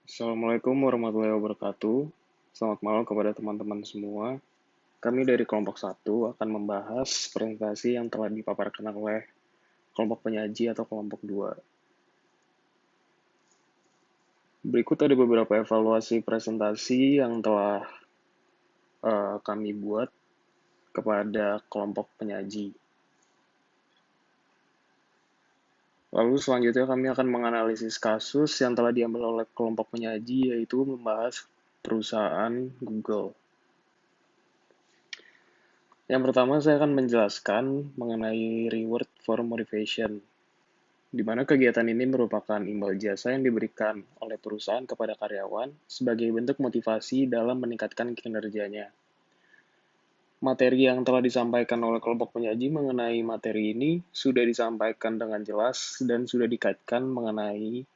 Assalamualaikum warahmatullahi wabarakatuh. Selamat malam kepada teman-teman semua. Kami dari kelompok satu akan membahas presentasi yang telah dipaparkan oleh kelompok penyaji atau kelompok 2. Berikut ada beberapa evaluasi presentasi yang telah kami buat kepada kelompok penyaji. Lalu selanjutnya kami akan menganalisis kasus yang telah diambil oleh kelompok penyaji, yaitu membahas perusahaan Google. Yang pertama, saya akan menjelaskan mengenai reward for motivation, di mana kegiatan ini merupakan imbal jasa yang diberikan oleh perusahaan kepada karyawan sebagai bentuk motivasi dalam meningkatkan kinerjanya. Materi yang telah disampaikan oleh kelompok penyaji mengenai materi ini sudah disampaikan dengan jelas dan sudah dikaitkan mengenai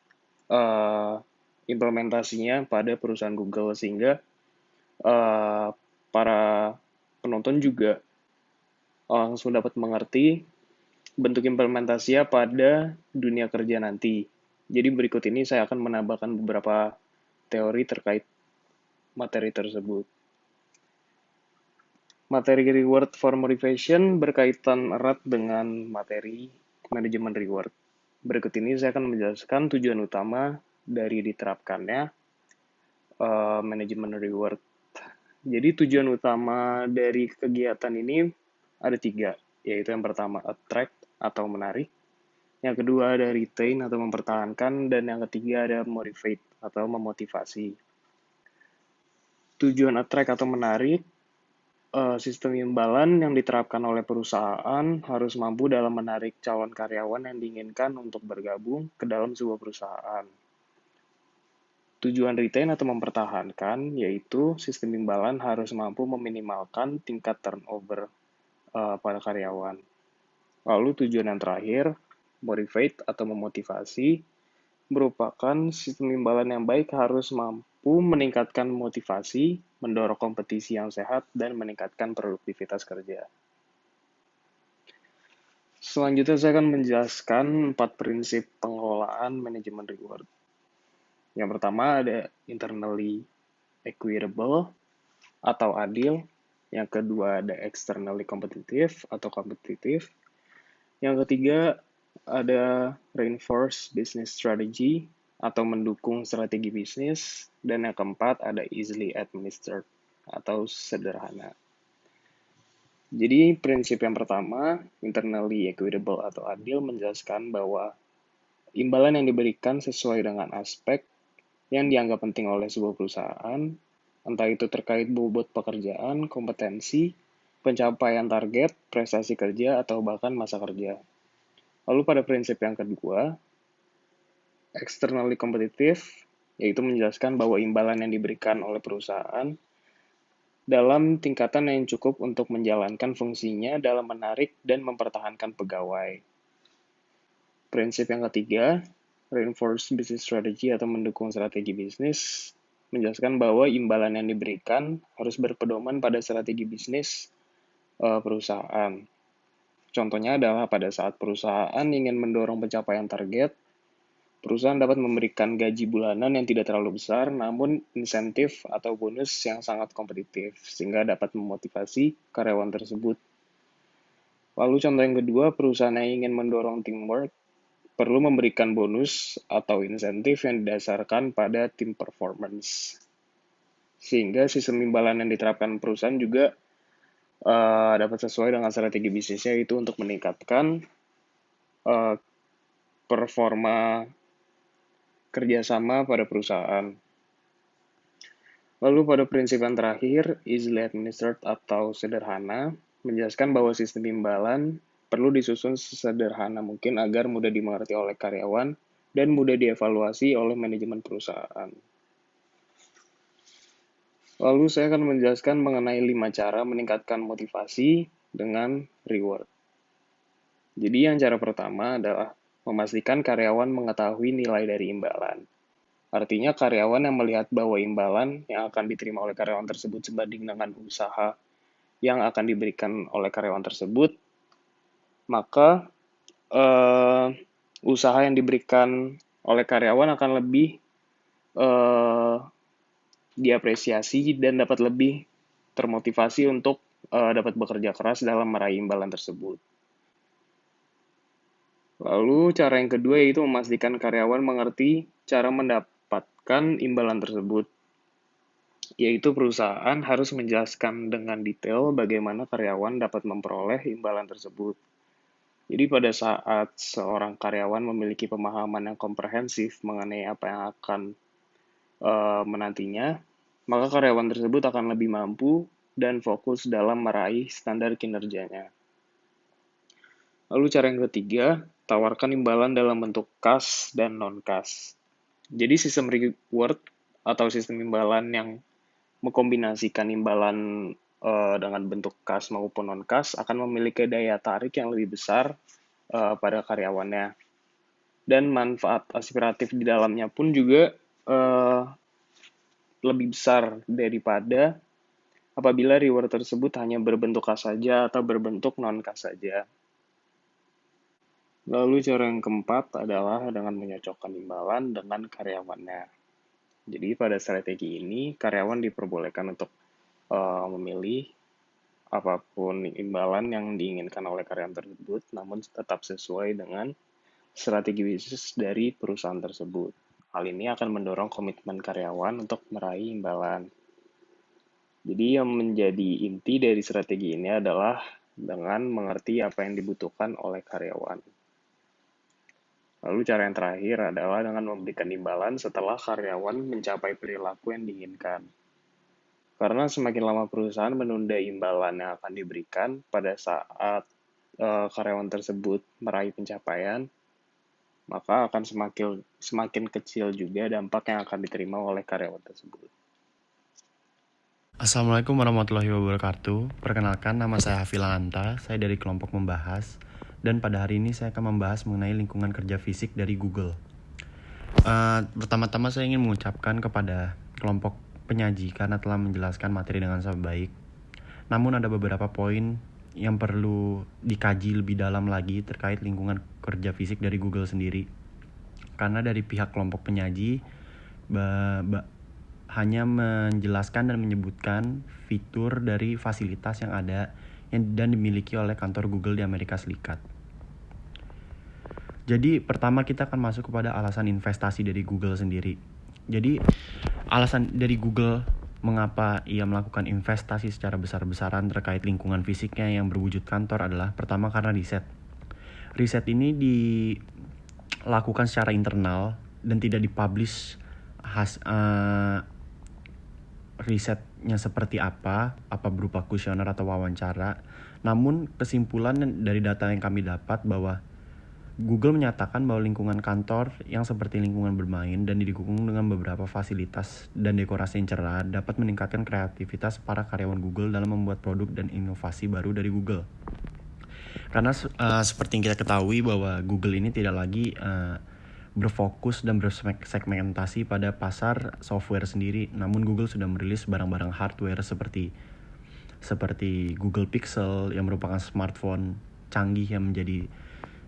implementasinya pada perusahaan Google, sehingga para penonton juga langsung dapat mengerti bentuk implementasinya pada dunia kerja nanti. Jadi berikut ini saya akan menambahkan beberapa teori terkait materi tersebut. Materi reward for motivation berkaitan erat dengan materi manajemen reward. Berikut ini saya akan menjelaskan tujuan utama dari diterapkannya manajemen reward. Jadi tujuan utama dari kegiatan ini ada 3, yaitu yang pertama attract atau menarik, yang kedua ada retain atau mempertahankan, dan yang ketiga ada motivate atau memotivasi. Tujuan attract atau menarik, sistem imbalan yang diterapkan oleh perusahaan harus mampu dalam menarik calon karyawan yang diinginkan untuk bergabung ke dalam sebuah perusahaan. Tujuan retain atau mempertahankan, yaitu sistem imbalan harus mampu meminimalkan tingkat turnover pada karyawan. Lalu tujuan yang terakhir, motivate atau memotivasi, merupakan sistem imbalan yang baik harus mampu meningkatkan motivasi, mendorong kompetisi yang sehat, dan meningkatkan produktivitas kerja. Selanjutnya saya akan menjelaskan 4 prinsip pengelolaan manajemen reward. Yang pertama ada internally equitable atau adil. Yang kedua ada externally competitive atau kompetitif. Yang ketiga ada reinforce business strategy atau mendukung strategi bisnis. Dan yang keempat ada easily administered atau sederhana. Jadi prinsip yang pertama, internally equitable atau adil, menjelaskan bahwa imbalan yang diberikan sesuai dengan aspek yang dianggap penting oleh sebuah perusahaan, entah itu terkait bobot pekerjaan, kompetensi, pencapaian target, prestasi kerja, atau bahkan masa kerja. Lalu pada prinsip yang kedua, externally competitive, yaitu menjelaskan bahwa imbalan yang diberikan oleh perusahaan dalam tingkatan yang cukup untuk menjalankan fungsinya dalam menarik dan mempertahankan pegawai. Prinsip yang ketiga, reinforce business strategy atau mendukung strategi bisnis, menjelaskan bahwa imbalan yang diberikan harus berpedoman pada strategi bisnis perusahaan. Contohnya adalah pada saat perusahaan ingin mendorong pencapaian target, perusahaan dapat memberikan gaji bulanan yang tidak terlalu besar, namun insentif atau bonus yang sangat kompetitif, sehingga dapat memotivasi karyawan tersebut. Lalu contoh yang kedua, perusahaan yang ingin mendorong teamwork perlu memberikan bonus atau insentif yang didasarkan pada team performance. Sehingga sistem imbalan yang diterapkan perusahaan juga dapat sesuai dengan strategi bisnisnya, itu untuk meningkatkan performa kerjasama pada perusahaan. Lalu pada prinsip yang terakhir, easily administered atau sederhana, menjelaskan bahwa sistem imbalan perlu disusun sesederhana mungkin agar mudah dimengerti oleh karyawan dan mudah dievaluasi oleh manajemen perusahaan. Lalu saya akan menjelaskan mengenai 5 cara meningkatkan motivasi dengan reward. Jadi yang cara pertama adalah memastikan karyawan mengetahui nilai dari imbalan. Artinya karyawan yang melihat bahwa imbalan yang akan diterima oleh karyawan tersebut sebanding dengan usaha yang akan diberikan oleh karyawan tersebut, maka usaha yang diberikan oleh karyawan akan lebih diapresiasi dan dapat lebih termotivasi untuk dapat bekerja keras dalam meraih imbalan tersebut. Lalu cara yang kedua yaitu memastikan karyawan mengerti cara mendapatkan imbalan tersebut, yaitu perusahaan harus menjelaskan dengan detail bagaimana karyawan dapat memperoleh imbalan tersebut. Jadi pada saat seorang karyawan memiliki pemahaman yang komprehensif mengenai apa yang akan menantinya, maka karyawan tersebut akan lebih mampu dan fokus dalam meraih standar kinerjanya. Lalu cara yang ketiga, tawarkan imbalan dalam bentuk kas dan non-kas. Jadi sistem reward atau sistem imbalan yang mengkombinasikan imbalan dengan bentuk kas maupun non-kas akan memiliki daya tarik yang lebih besar pada karyawannya. Dan manfaat aspiratif di dalamnya pun juga lebih besar daripada apabila reward tersebut hanya berbentuk kas saja atau berbentuk non-kas saja. Lalu cara yang keempat adalah dengan menyocokkan imbalan dengan karyawannya. Jadi pada strategi ini, karyawan diperbolehkan untuk memilih apapun imbalan yang diinginkan oleh karyawan tersebut, namun tetap sesuai dengan strategi bisnis dari perusahaan tersebut. Hal ini akan mendorong komitmen karyawan untuk meraih imbalan. Jadi yang menjadi inti dari strategi ini adalah dengan mengerti apa yang dibutuhkan oleh karyawan. Lalu cara yang terakhir adalah dengan memberikan imbalan setelah karyawan mencapai perilaku yang diinginkan. Karena semakin lama perusahaan menunda imbalan yang akan diberikan pada saat karyawan tersebut meraih pencapaian, maka akan semakin kecil juga dampak yang akan diterima oleh karyawan tersebut. Assalamualaikum warahmatullahi wabarakatuh. Perkenalkan, nama saya Hafil Anta, saya dari kelompok membahas. Dan pada hari ini saya akan membahas mengenai lingkungan kerja fisik dari Google. Pertama-tama saya ingin mengucapkan kepada kelompok penyaji karena telah menjelaskan materi dengan sangat baik. Namun ada beberapa poin yang perlu dikaji lebih dalam lagi terkait lingkungan kerja fisik dari Google sendiri. Karena dari pihak kelompok penyaji hanya menjelaskan dan menyebutkan fitur dari fasilitas yang ada dan dimiliki oleh kantor Google di Amerika Serikat. Jadi pertama kita akan masuk kepada alasan investasi dari Google sendiri. Jadi alasan dari Google mengapa ia melakukan investasi secara besar-besaran terkait lingkungan fisiknya yang berwujud kantor adalah pertama karena riset. Riset ini dilakukan secara internal dan tidak dipublish risetnya seperti apa berupa kuesioner atau wawancara. Namun kesimpulan dari data yang kami dapat bahwa Google menyatakan bahwa lingkungan kantor yang seperti lingkungan bermain dan didukung dengan beberapa fasilitas dan dekorasi yang cerah dapat meningkatkan kreativitas para karyawan Google dalam membuat produk dan inovasi baru dari Google. Karena seperti yang kita ketahui bahwa Google ini tidak lagi berfokus dan bersegmentasi pada pasar software sendiri, namun Google sudah merilis barang-barang hardware seperti Google Pixel yang merupakan smartphone canggih yang menjadi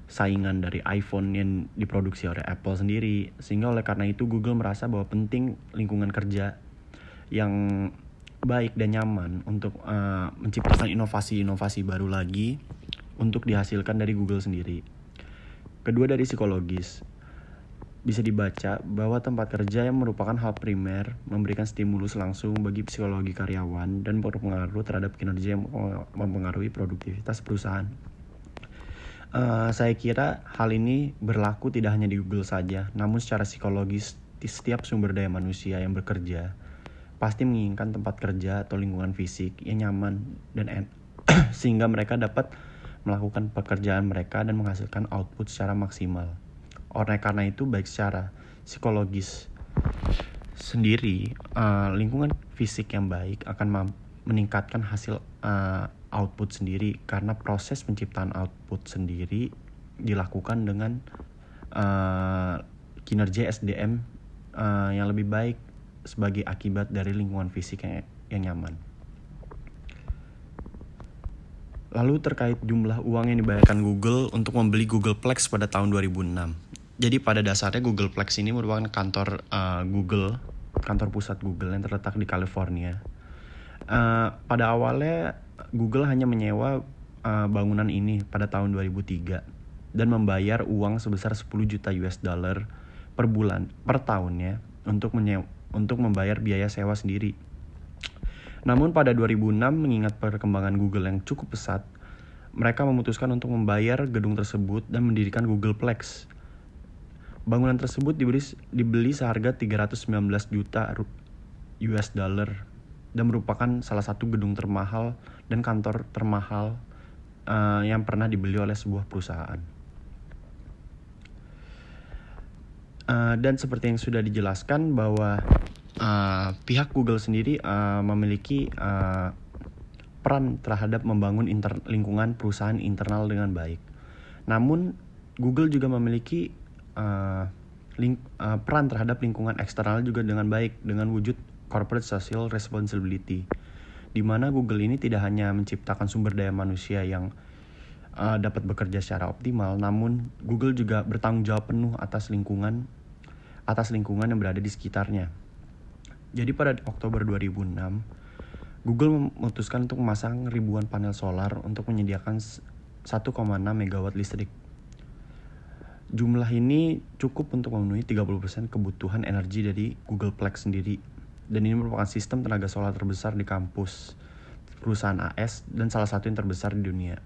saingan dari iPhone yang diproduksi oleh Apple sendiri. Sehingga oleh karena itu Google merasa bahwa penting lingkungan kerja yang baik dan nyaman untuk menciptakan inovasi-inovasi baru lagi untuk dihasilkan dari Google sendiri. Kedua, dari psikologis. Bisa dibaca bahwa tempat kerja yang merupakan hal primer memberikan stimulus langsung bagi psikologi karyawan dan berpengaruh terhadap kinerja yang mempengaruhi produktivitas perusahaan. Saya kira hal ini berlaku tidak hanya di Google saja, namun secara psikologis di setiap sumber daya manusia yang bekerja pasti menginginkan tempat kerja atau lingkungan fisik yang nyaman dan sehingga mereka dapat melakukan pekerjaan mereka dan menghasilkan output secara maksimal. Oleh karena itu, baik secara psikologis sendiri, lingkungan fisik yang baik akan meningkatkan hasil output sendiri, karena proses penciptaan output sendiri dilakukan dengan kinerja SDM yang lebih baik sebagai akibat dari lingkungan fisik yang nyaman. Lalu terkait jumlah uang yang dibayarkan Google untuk membeli Googleplex pada tahun 2006. Jadi pada dasarnya Googleplex ini merupakan kantor Google kantor pusat Google yang terletak di California. Pada awalnya Google hanya menyewa bangunan ini pada tahun 2003 dan membayar uang sebesar 10 juta US dollar per bulan per tahunnya untuk membayar biaya sewa sendiri. Namun pada 2006, mengingat perkembangan Google yang cukup pesat, mereka memutuskan untuk membayar gedung tersebut dan mendirikan Googleplex. Bangunan tersebut dibeli seharga 319 juta US dollar dan merupakan salah satu gedung termahal dan kantor termahal yang pernah dibeli oleh sebuah perusahaan. Dan seperti yang sudah dijelaskan bahwa pihak Google sendiri memiliki peran terhadap membangun lingkungan perusahaan internal dengan baik. Namun Google juga memiliki peran terhadap lingkungan eksternal juga dengan baik dengan wujud corporate social responsibility, di mana Google ini tidak hanya menciptakan sumber daya manusia yang dapat bekerja secara optimal, namun Google juga bertanggung jawab penuh atas lingkungan yang berada di sekitarnya. Jadi pada Oktober 2006, Google memutuskan untuk memasang ribuan panel solar untuk menyediakan 1,6 megawatt listrik. Jumlah ini cukup untuk memenuhi 30% kebutuhan energi dari Googleplex sendiri. Dan ini merupakan sistem tenaga solar terbesar di kampus perusahaan AS dan salah satu yang terbesar di dunia.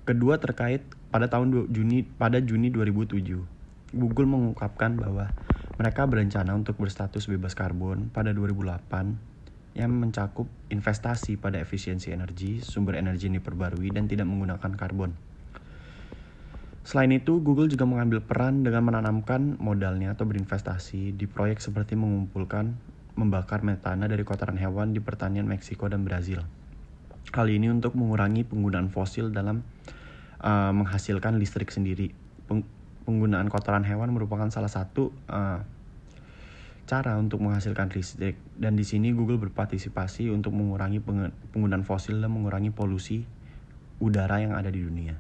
Kedua, terkait pada Juni 2007, Google mengungkapkan bahwa mereka berencana untuk berstatus bebas karbon pada 2008 yang mencakup investasi pada efisiensi energi, sumber energi yang diperbarui, dan tidak menggunakan karbon. Selain itu, Google juga mengambil peran dengan menanamkan modalnya atau berinvestasi di proyek seperti membakar metana dari kotoran hewan di pertanian Meksiko dan Brazil. Hal ini untuk mengurangi penggunaan fosil dalam menghasilkan listrik sendiri. Penggunaan kotoran hewan merupakan salah satu cara untuk menghasilkan listrik, dan di sini Google berpartisipasi untuk mengurangi penggunaan fosil dan mengurangi polusi udara yang ada di dunia.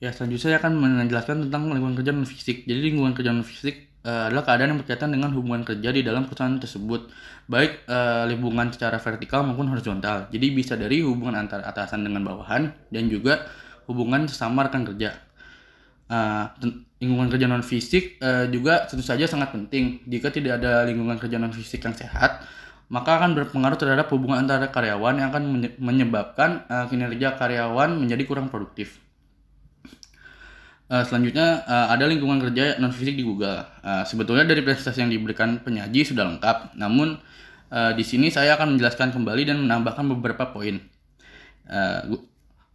Ya, selanjutnya saya akan menjelaskan tentang lingkungan kerja non-fisik. Jadi lingkungan kerja non-fisik adalah keadaan yang berkaitan dengan hubungan kerja di dalam perusahaan tersebut, baik lingkungan secara vertikal maupun horizontal. Jadi bisa dari hubungan antara atasan dengan bawahan dan juga hubungan sesama rekan kerja. Lingkungan kerja non fisik juga tentu saja sangat penting. Jika tidak ada lingkungan kerja non fisik yang sehat, maka akan berpengaruh terhadap hubungan antara karyawan yang akan menyebabkan kinerja karyawan menjadi kurang produktif. Selanjutnya ada lingkungan kerja non fisik di Google. Sebetulnya dari presentasi yang diberikan penyaji sudah lengkap, namun di sini saya akan menjelaskan kembali dan menambahkan beberapa poin.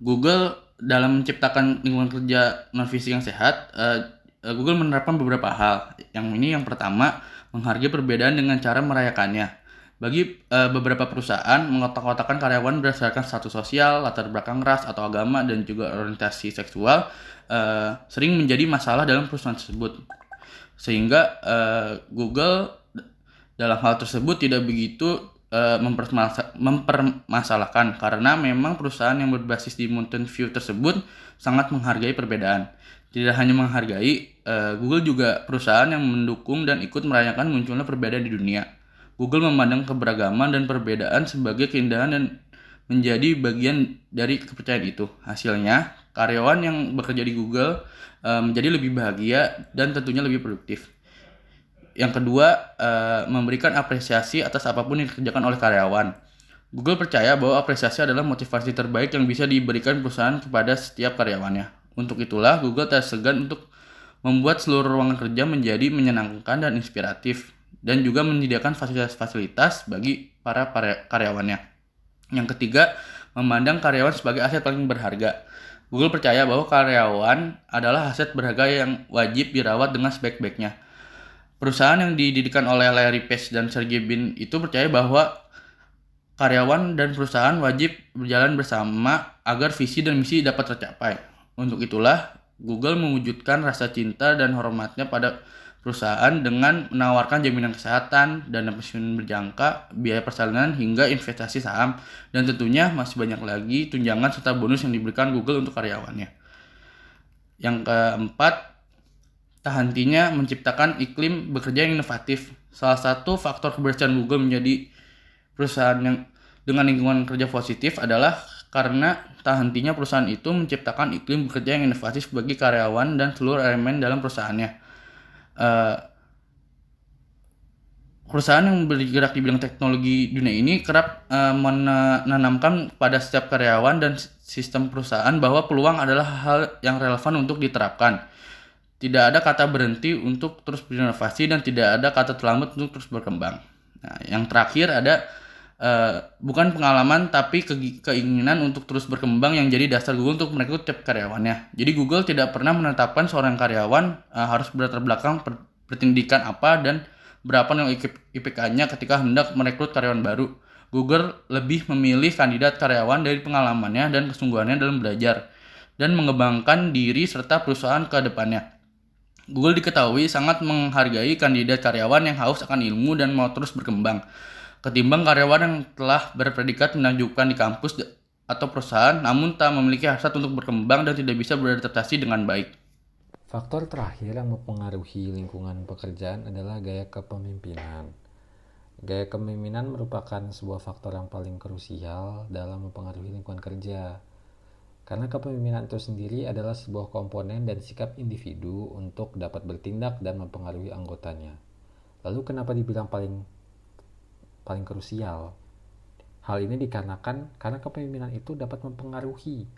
Google dalam menciptakan lingkungan kerja non fisik yang sehat, Google menerapkan beberapa hal. Yang pertama, menghargai perbedaan dengan cara merayakannya. Bagi beberapa perusahaan, mengotak-kotakan karyawan berdasarkan status sosial, latar belakang ras atau agama, dan juga orientasi seksual sering menjadi masalah dalam perusahaan tersebut. Sehingga Google dalam hal tersebut tidak begitu mempermasalahkan, karena memang perusahaan yang berbasis di Mountain View tersebut sangat menghargai perbedaan. Tidak hanya menghargai, Google juga perusahaan yang mendukung dan ikut merayakan munculnya perbedaan di dunia. Google memandang keberagaman dan perbedaan sebagai keindahan dan menjadi bagian dari kepercayaan itu. Hasilnya, karyawan yang bekerja di Google menjadi lebih bahagia dan tentunya lebih produktif. Yang kedua, memberikan apresiasi atas apapun yang dikerjakan oleh karyawan. Google percaya bahwa apresiasi adalah motivasi terbaik yang bisa diberikan perusahaan kepada setiap karyawannya. Untuk itulah, Google tak segan untuk membuat seluruh ruangan kerja menjadi menyenangkan dan inspiratif, dan juga menyediakan fasilitas-fasilitas bagi para karyawannya. Yang ketiga, memandang karyawan sebagai aset paling berharga. Google percaya bahwa karyawan adalah aset berharga yang wajib dirawat dengan sebaik-baiknya. Perusahaan yang didirikan oleh Larry Page dan Sergey Brin itu percaya bahwa karyawan dan perusahaan wajib berjalan bersama agar visi dan misi dapat tercapai. Untuk itulah, Google mewujudkan rasa cinta dan hormatnya pada perusahaan dengan menawarkan jaminan kesehatan, dana pensiun berjangka, biaya persalinan, hingga investasi saham, dan tentunya masih banyak lagi tunjangan serta bonus yang diberikan Google untuk karyawannya. Yang keempat, tak hentinya menciptakan iklim bekerja yang inovatif. Salah satu faktor keberhasilan Google menjadi perusahaan yang dengan lingkungan kerja positif adalah karena tak hentinya perusahaan itu menciptakan iklim bekerja yang inovatif bagi karyawan dan seluruh elemen dalam perusahaannya. Eh, Perusahaan yang bergerak di bidang teknologi dunia ini kerap menanamkan pada setiap karyawan dan sistem perusahaan bahwa peluang adalah hal yang relevan untuk diterapkan. Tidak ada kata berhenti untuk terus berinovasi dan tidak ada kata terlambat untuk terus berkembang. Nah, yang terakhir ada bukan pengalaman tapi keinginan untuk terus berkembang yang jadi dasar Google untuk merekrut tiap karyawannya. Jadi Google tidak pernah menetapkan seorang karyawan harus berlatar belakang pendidikan apa dan berapa nilai IPK-nya ketika hendak merekrut karyawan baru. Google lebih memilih kandidat karyawan dari pengalamannya dan kesungguhannya dalam belajar dan mengembangkan diri serta perusahaan ke depannya. Google diketahui sangat menghargai kandidat karyawan yang haus akan ilmu dan mau terus berkembang, ketimbang karyawan yang telah berpredikat menakjubkan di kampus atau perusahaan namun tak memiliki hasrat untuk berkembang dan tidak bisa beradaptasi dengan baik. Faktor terakhir yang mempengaruhi lingkungan pekerjaan adalah gaya kepemimpinan. Gaya kepemimpinan merupakan sebuah faktor yang paling krusial dalam mempengaruhi lingkungan kerja. Karena kepemimpinan itu sendiri adalah sebuah komponen dan sikap individu untuk dapat bertindak dan mempengaruhi anggotanya. Lalu kenapa dibilang paling krusial? Hal ini dikarenakan karena kepemimpinan itu dapat mempengaruhi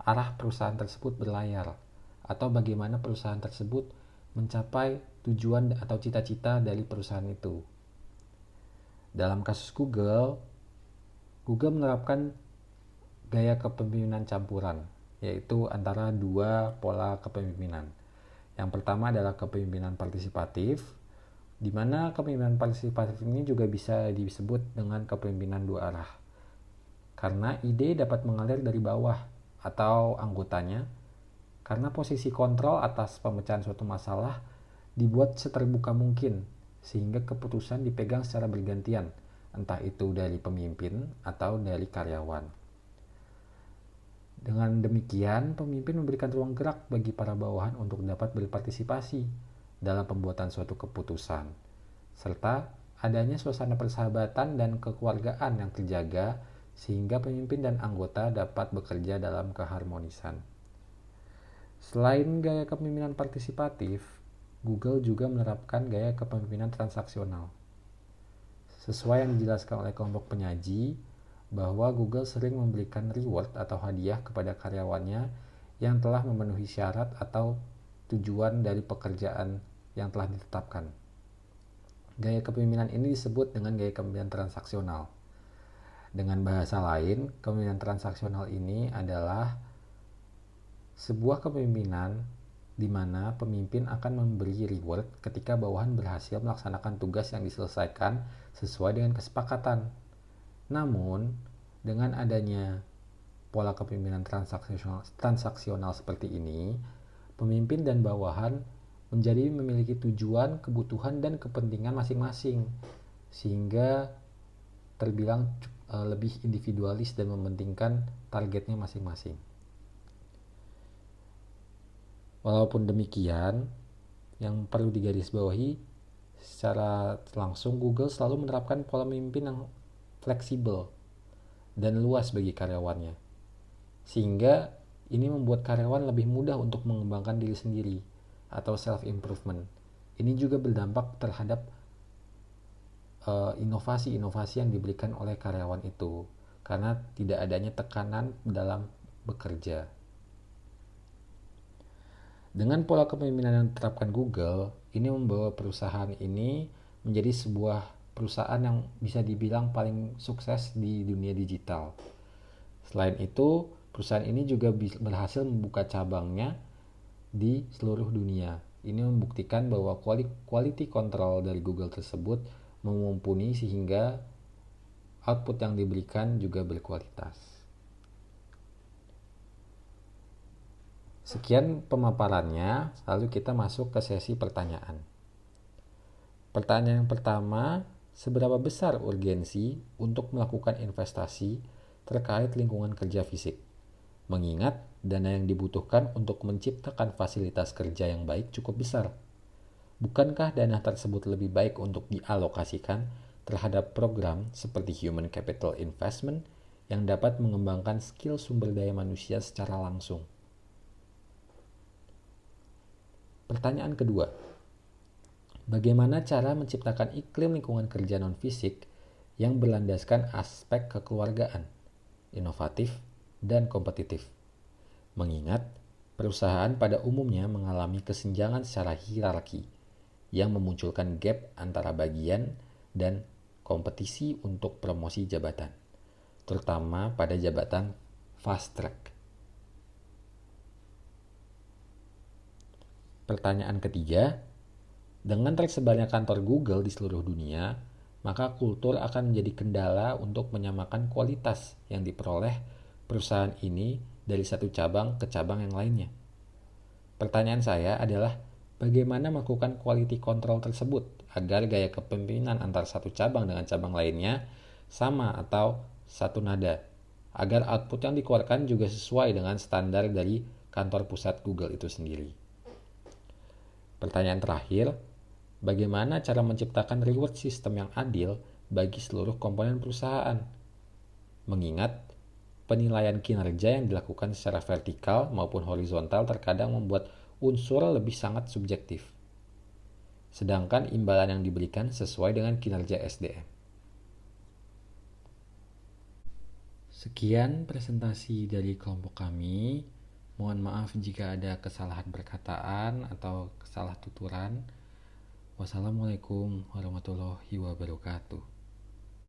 arah perusahaan tersebut berlayar atau bagaimana perusahaan tersebut mencapai tujuan atau cita-cita dari perusahaan itu. Dalam kasus Google menerapkan gaya kepemimpinan campuran, yaitu antara dua pola kepemimpinan. Yang pertama adalah kepemimpinan partisipatif, di mana kepemimpinan partisipatif ini juga bisa disebut dengan kepemimpinan dua arah. Karena ide dapat mengalir dari bawah atau anggotanya, karena posisi kontrol atas pemecahan suatu masalah dibuat seterbuka mungkin, sehingga keputusan dipegang secara bergantian, entah itu dari pemimpin atau dari karyawan. Dengan demikian, pemimpin memberikan ruang gerak bagi para bawahan untuk dapat berpartisipasi dalam pembuatan suatu keputusan, serta adanya suasana persahabatan dan kekeluargaan yang terjaga sehingga pemimpin dan anggota dapat bekerja dalam keharmonisan. Selain gaya kepemimpinan partisipatif, Google juga menerapkan gaya kepemimpinan transaksional. Sesuai yang dijelaskan oleh kelompok penyaji, bahwa Google sering memberikan reward atau hadiah kepada karyawannya yang telah memenuhi syarat atau tujuan dari pekerjaan yang telah ditetapkan. Gaya kepemimpinan ini disebut dengan gaya kepemimpinan transaksional. Dengan bahasa lain, kepemimpinan transaksional ini adalah sebuah kepemimpinan di mana pemimpin akan memberi reward ketika bawahan berhasil melaksanakan tugas yang diselesaikan sesuai dengan kesepakatan. Namun, dengan adanya pola kepemimpinan transaksional seperti ini, pemimpin dan bawahan menjadi memiliki tujuan, kebutuhan, dan kepentingan masing-masing, sehingga terbilang lebih individualis dan mementingkan targetnya masing-masing. Walaupun demikian, yang perlu digarisbawahi, secara langsung Google selalu menerapkan pola pemimpin yang fleksibel dan luas bagi karyawannya, sehingga ini membuat karyawan lebih mudah untuk mengembangkan diri sendiri atau self-improvement. Ini juga berdampak terhadap inovasi-inovasi yang diberikan oleh karyawan itu, karena tidak adanya tekanan dalam bekerja. Dengan pola kepemimpinan yang diterapkan Google, ini membawa perusahaan ini menjadi sebuah perusahaan yang bisa dibilang paling sukses di dunia digital. Selain itu, perusahaan ini juga berhasil membuka cabangnya di seluruh dunia. Ini membuktikan bahwa quality control dari Google tersebut mumpuni sehingga output yang diberikan juga berkualitas. Sekian pemaparannya, lalu kita masuk ke sesi pertanyaan. Pertanyaan yang pertama, seberapa besar urgensi untuk melakukan investasi terkait lingkungan kerja fisik? Mengingat dana yang dibutuhkan untuk menciptakan fasilitas kerja yang baik cukup besar. Bukankah dana tersebut lebih baik untuk dialokasikan terhadap program seperti Human Capital Investment yang dapat mengembangkan skill sumber daya manusia secara langsung? Pertanyaan kedua, bagaimana cara menciptakan iklim lingkungan kerja non-fisik yang berlandaskan aspek kekeluargaan, inovatif, dan kompetitif? Mengingat perusahaan pada umumnya mengalami kesenjangan secara hierarki yang memunculkan gap antara bagian dan kompetisi untuk promosi jabatan, terutama pada jabatan fast track. Pertanyaan ketiga, dengan tersebarnya kantor Google di seluruh dunia, maka kultur akan menjadi kendala untuk menyamakan kualitas yang diperoleh perusahaan ini dari satu cabang ke cabang yang lainnya. Pertanyaan saya adalah, bagaimana melakukan quality control tersebut agar gaya kepemimpinan antar satu cabang dengan cabang lainnya sama atau satu nada, agar output yang dikeluarkan juga sesuai dengan standar dari kantor pusat Google itu sendiri. Pertanyaan terakhir, bagaimana cara menciptakan reward system yang adil bagi seluruh komponen perusahaan? Mengingat penilaian kinerja yang dilakukan secara vertikal maupun horizontal terkadang membuat unsur lebih sangat subjektif, sedangkan imbalan yang diberikan sesuai dengan kinerja SDM. Sekian presentasi dari kelompok kami. Mohon maaf jika ada kesalahan perkataan atau kesalah tuturan. Wassalamualaikum warahmatullahi wabarakatuh.